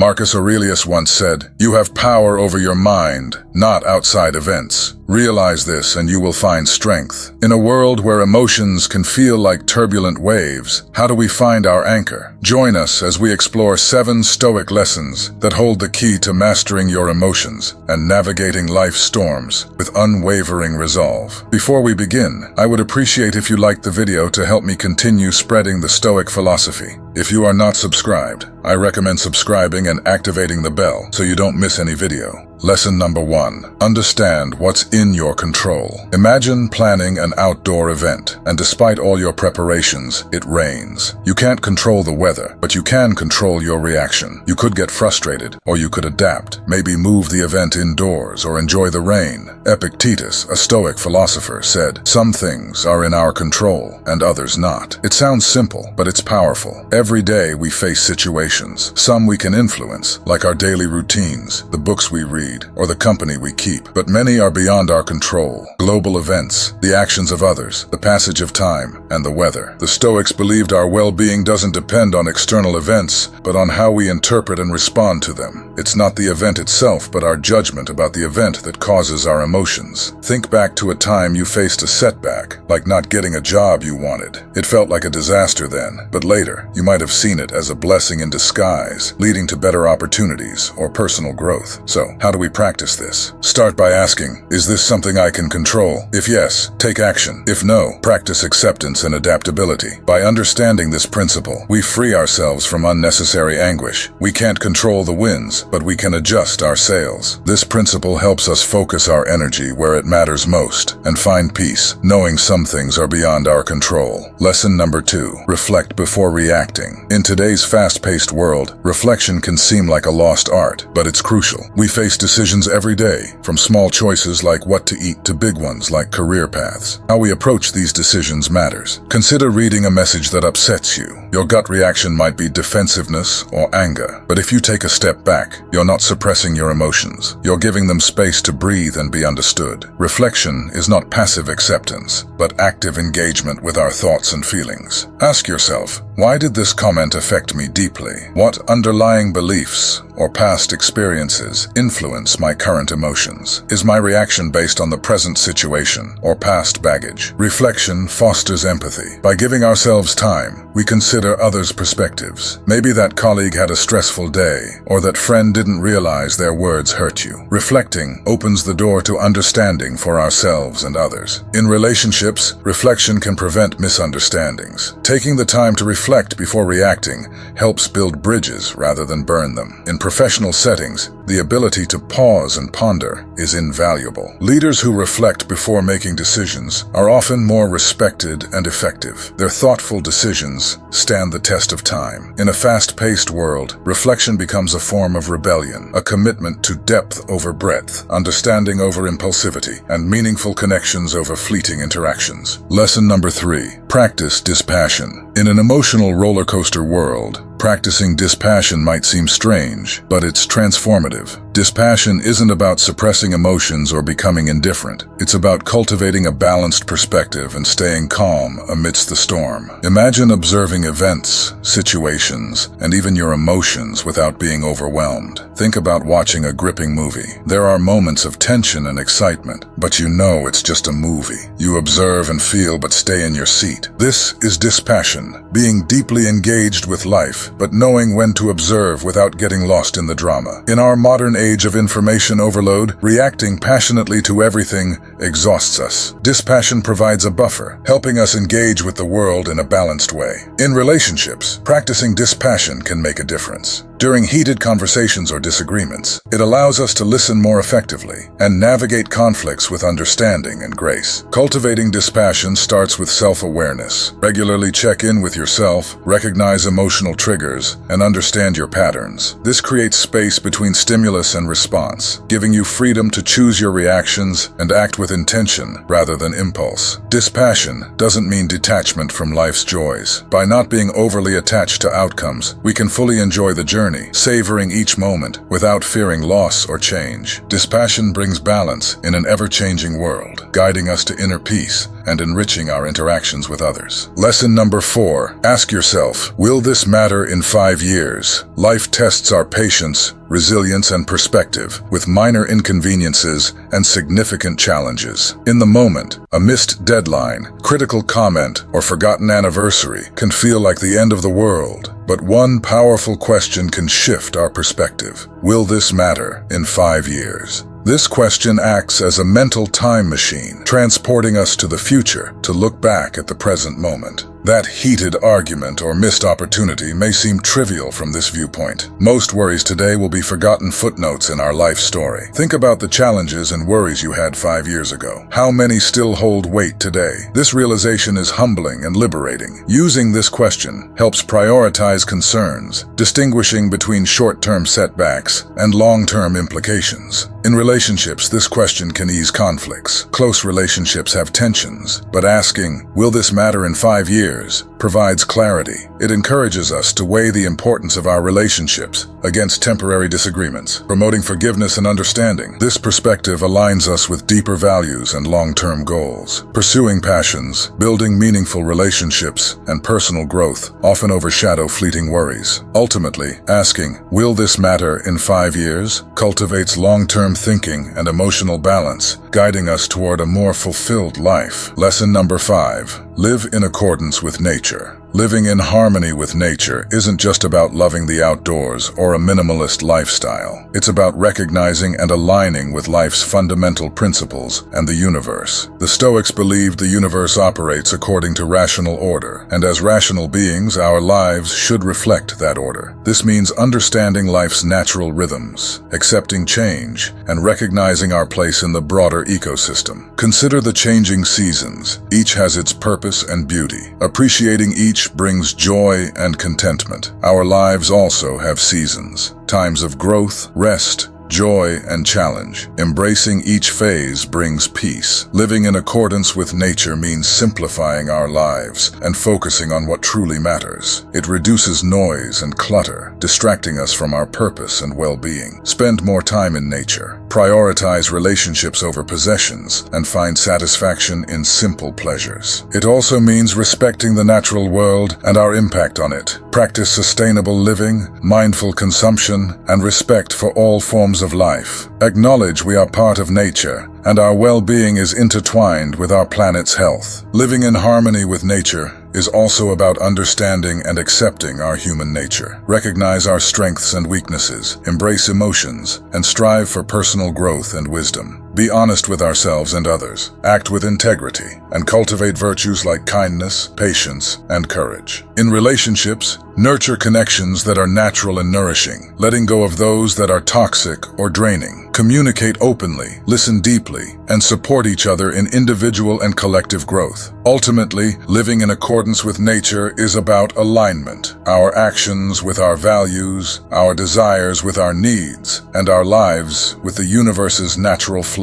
Marcus Aurelius once said, "You have power over your mind, not outside events." Realize this and you will find strength. In a world where emotions can feel like turbulent waves, how do we find our anchor? Join us as we explore 7 Stoic lessons that hold the key to mastering your emotions and navigating life's storms with unwavering resolve. Before we begin, I would appreciate if you liked the video to help me continue spreading the Stoic philosophy. If you are not subscribed, I recommend subscribing and activating the bell so you don't miss any video. Lesson number 1. Understand what's in your control. Imagine planning an outdoor event, and despite all your preparations, it rains. You can't control the weather, but you can control your reaction. You could get frustrated, or you could adapt, maybe move the event indoors or enjoy the rain. Epictetus, a Stoic philosopher, said, "Some things are in our control, and others not." It sounds simple, but it's powerful. Every day we face situations. Some we can influence, like our daily routines, the books we read, or the company we keep, but many are beyond our control. Global events, the actions of others, the passage of time, and the weather. The Stoics believed our well-being doesn't depend on external events, but on how we interpret and respond to them. It's not the event itself, but our judgment about the event that causes our emotions. Think back to a time you faced a setback, like not getting a job you wanted. It felt like a disaster then, but later, you might have seen it as a blessing in disguise, leading to better opportunities or personal growth. So, how do we practice this? Start by asking, is this something I can control? If yes, take action. If no, practice acceptance and adaptability. By understanding this principle, we free ourselves from unnecessary anguish. We can't control the winds, but we can adjust our sails. This principle helps us focus our energy where it matters most and find peace, knowing some things are beyond our control. Lesson number 2. Reflect before reacting. In today's fast-paced world, reflection can seem like a lost art, but it's crucial. We face decisions every day, from small choices like what to eat to big ones like career paths. How we approach these decisions matters. Consider reading a message that upsets you. Your gut reaction might be defensiveness or anger, but if you take a step back, you're not suppressing your emotions. You're giving them space to breathe and be understood. Reflection is not passive acceptance, but active engagement with our thoughts and feelings. Ask yourself, why did this comment affect me deeply? What underlying beliefs or past experiences influence my current emotions? Is my reaction based on the present situation or past baggage? Reflection fosters empathy. By giving ourselves time, we consider others' perspectives. Maybe that colleague had a stressful day, or that friend didn't realize their words hurt you. Reflecting opens the door to understanding for ourselves and others. In relationships, reflection can prevent misunderstandings. Taking the time to reflect before reacting helps build bridges rather than burn them. In professional settings, the ability to pause and ponder is invaluable. Leaders who reflect before making decisions are often more respected and effective. Their thoughtful decisions stand the test of time. In a fast-paced world, reflection becomes a form of rebellion, a commitment to depth over breadth, understanding over impulsivity, and meaningful connections over fleeting interactions. Lesson number 3. Practice dispassion. In an emotional roller coaster world, practicing dispassion might seem strange, but it's transformative. Dispassion isn't about suppressing emotions or becoming indifferent. It's about cultivating a balanced perspective and staying calm amidst the storm. Imagine observing events, situations, and even your emotions without being overwhelmed. Think about watching a gripping movie. There are moments of tension and excitement, but you know it's just a movie. You observe and feel but stay in your seat. This is dispassion, being deeply engaged with life, but knowing when to observe without getting lost in the drama. In our modern age of information overload, reacting passionately to everything exhausts us. Dispassion provides a buffer, helping us engage with the world in a balanced way. In relationships, practicing dispassion can make a difference. During heated conversations or disagreements, it allows us to listen more effectively and navigate conflicts with understanding and grace. Cultivating dispassion starts with self-awareness. Regularly check in with yourself, recognize emotional triggers, and understand your patterns. This creates space between stimulus and response, giving you freedom to choose your reactions and act with intention rather than impulse. Dispassion doesn't mean detachment from life's joys. By not being overly attached to outcomes, we can fully enjoy the journey journey, savoring each moment without fearing loss or change. Dispassion brings balance in an ever-changing world, guiding us to inner peace and enriching our interactions with others. Lesson number 4. Ask yourself, will this matter in 5 years? Life tests our patience, resilience, and perspective, with minor inconveniences and significant challenges. In the moment, a missed deadline, critical comment, or forgotten anniversary can feel like the end of the world. But one powerful question can shift our perspective. Will this matter in 5 years? This question acts as a mental time machine, transporting us to the future to look back at the present moment. That heated argument or missed opportunity may seem trivial from this viewpoint. Most worries today will be forgotten footnotes in our life story. Think about the challenges and worries you had 5 years ago. How many still hold weight today? This realization is humbling and liberating. Using this question helps prioritize concerns, distinguishing between short-term setbacks and long-term implications. In relationships, this question can ease conflicts. Close relationships have tensions, but asking, will this matter in 5 years, provides clarity. It encourages us to weigh the importance of our relationships against temporary disagreements, promoting forgiveness and understanding. This perspective aligns us with deeper values and long-term goals. Pursuing passions, building meaningful relationships, and personal growth often overshadow fleeting worries. Ultimately, asking, will this matter in 5 years, cultivates long-term thinking and emotional balance, guiding us toward a more fulfilled life. Lesson number 5. Live in accordance with nature. Living in harmony with nature isn't just about loving the outdoors or a minimalist lifestyle. It's about recognizing and aligning with life's fundamental principles and the universe. The Stoics believed the universe operates according to rational order, and as rational beings, our lives should reflect that order. This means understanding life's natural rhythms, accepting change, and recognizing our place in the broader ecosystem. Consider the changing seasons. Each has its purpose and beauty. Appreciating each brings joy and contentment. Our lives also have seasons, times of growth, rest, joy, and challenge. Embracing each phase brings peace. Living in accordance with nature means simplifying our lives and focusing on what truly matters. It reduces noise and clutter, distracting us from our purpose and well-being. Spend more time in nature. Prioritize relationships over possessions and find satisfaction in simple pleasures. It also means respecting the natural world and our impact on it. Practice sustainable living, mindful consumption, and respect for all forms of life. Acknowledge we are part of nature, and our well-being is intertwined with our planet's health. Living in harmony with nature is also about understanding and accepting our human nature. Recognize our strengths and weaknesses, embrace emotions, and strive for personal growth and wisdom. Be honest with ourselves and others, act with integrity, and cultivate virtues like kindness, patience, and courage. In relationships, nurture connections that are natural and nourishing, letting go of those that are toxic or draining. Communicate openly, listen deeply, and support each other in individual and collective growth. Ultimately, living in accordance with nature is about alignment. Our actions with our values, our desires with our needs, and our lives with the universe's natural flow.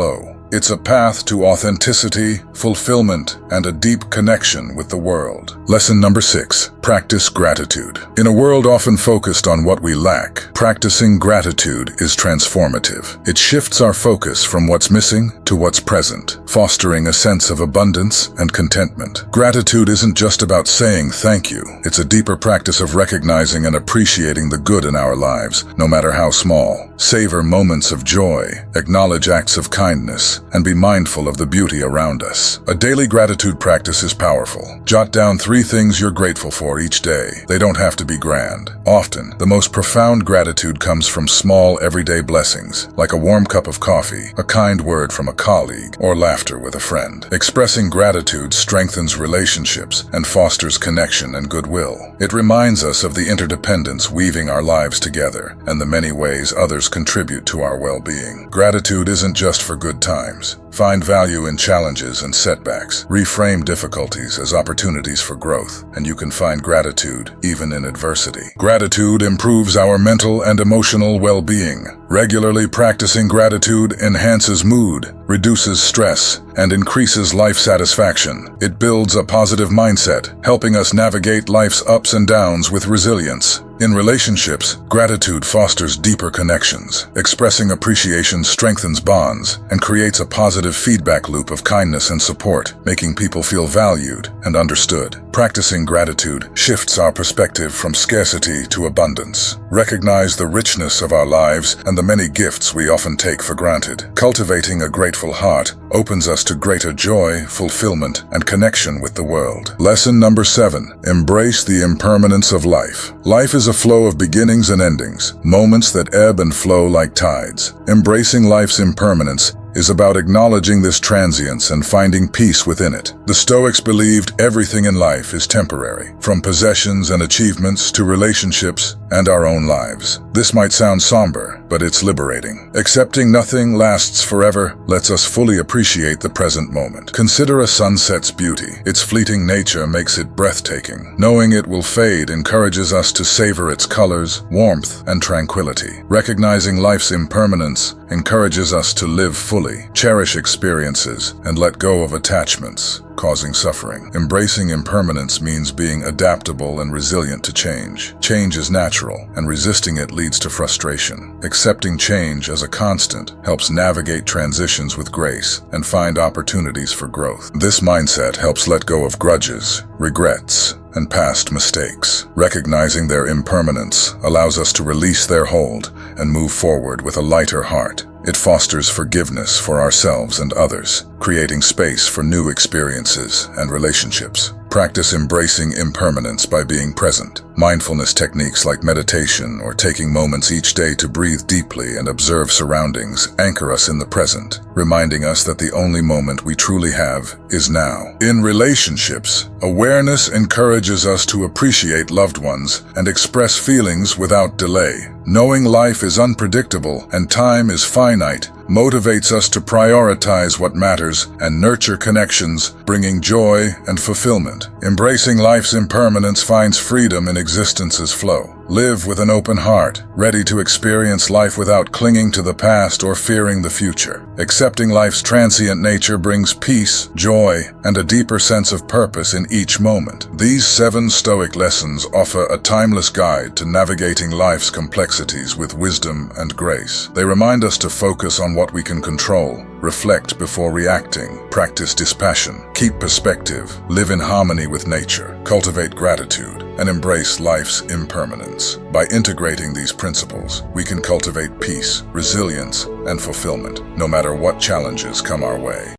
It's a path to authenticity, fulfillment, and a deep connection with the world. Lesson number 6. Practice gratitude. In a world often focused on what we lack, practicing gratitude is transformative. It shifts our focus from what's missing to what's present, fostering a sense of abundance and contentment. Gratitude isn't just about saying thank you. It's a deeper practice of recognizing and appreciating the good in our lives, no matter how small. Savor moments of joy, acknowledge acts of kindness, and be mindful of the beauty around us. A daily gratitude practice is powerful. Jot down 3 things you're grateful for each day. They don't have to be grand. Often, the most profound gratitude comes from small, everyday blessings, like a warm cup of coffee, a kind word from a colleague, or laughter with a friend. Expressing gratitude strengthens relationships and fosters connection and goodwill. It reminds us of the interdependence weaving our lives together and the many ways others contribute to our well-being. Gratitude isn't just for good times. Find value in challenges and setbacks. Reframe difficulties as opportunities for growth, and you can find gratitude even in adversity. Gratitude improves our mental and emotional well-being, Regularly practicing gratitude enhances mood, reduces stress, and increases life satisfaction. It builds a positive mindset, helping us navigate life's ups and downs with resilience. In relationships, gratitude fosters deeper connections. Expressing appreciation strengthens bonds and creates a positive feedback loop of kindness and support, making people feel valued and understood. Practicing gratitude shifts our perspective from scarcity to abundance. Recognize the richness of our lives and the many gifts we often take for granted. Cultivating a grateful heart opens us to greater joy, fulfillment, and connection with the world. Lesson number 7. Embrace the impermanence of life. Life is a flow of beginnings and endings, moments that ebb and flow like tides. Embracing life's impermanence is about acknowledging this transience and finding peace within it. The Stoics believed everything in life is temporary, from possessions and achievements to relationships and our own lives. This might sound somber, but it's liberating. Accepting nothing lasts forever lets us fully appreciate the present moment. Consider a sunset's beauty. Its fleeting nature makes it breathtaking. Knowing it will fade encourages us to savor its colors, warmth, and tranquility. Recognizing life's impermanence encourages us to live fully, cherish experiences, and let go of attachments causing suffering. Embracing impermanence means being adaptable and resilient to change. Change is natural, and resisting it leads to frustration. Accepting change as a constant helps navigate transitions with grace and find opportunities for growth. This mindset helps let go of grudges, regrets, and past mistakes. Recognizing their impermanence allows us to release their hold and move forward with a lighter heart. It fosters forgiveness for ourselves and others, creating space for new experiences and relationships. Practice embracing impermanence by being present. Mindfulness techniques like meditation or taking moments each day to breathe deeply and observe surroundings anchor us in the present, reminding us that the only moment we truly have is now. In relationships, awareness encourages us to appreciate loved ones and express feelings without delay. Knowing life is unpredictable and time is finite motivates us to prioritize what matters and nurture connections, bringing joy and fulfillment. Embracing life's impermanence finds freedom in existence's flow. Live with an open heart, ready to experience life without clinging to the past or fearing the future. Accepting life's transient nature brings peace, joy, and a deeper sense of purpose in each moment. These 7 Stoic lessons offer a timeless guide to navigating life's complexities with wisdom and grace. They remind us to focus on what we can control, reflect before reacting, practice dispassion, keep perspective, live in harmony with nature, cultivate gratitude, and embrace life's impermanence. By integrating these principles, we can cultivate peace, resilience, and fulfillment, no matter what challenges come our way.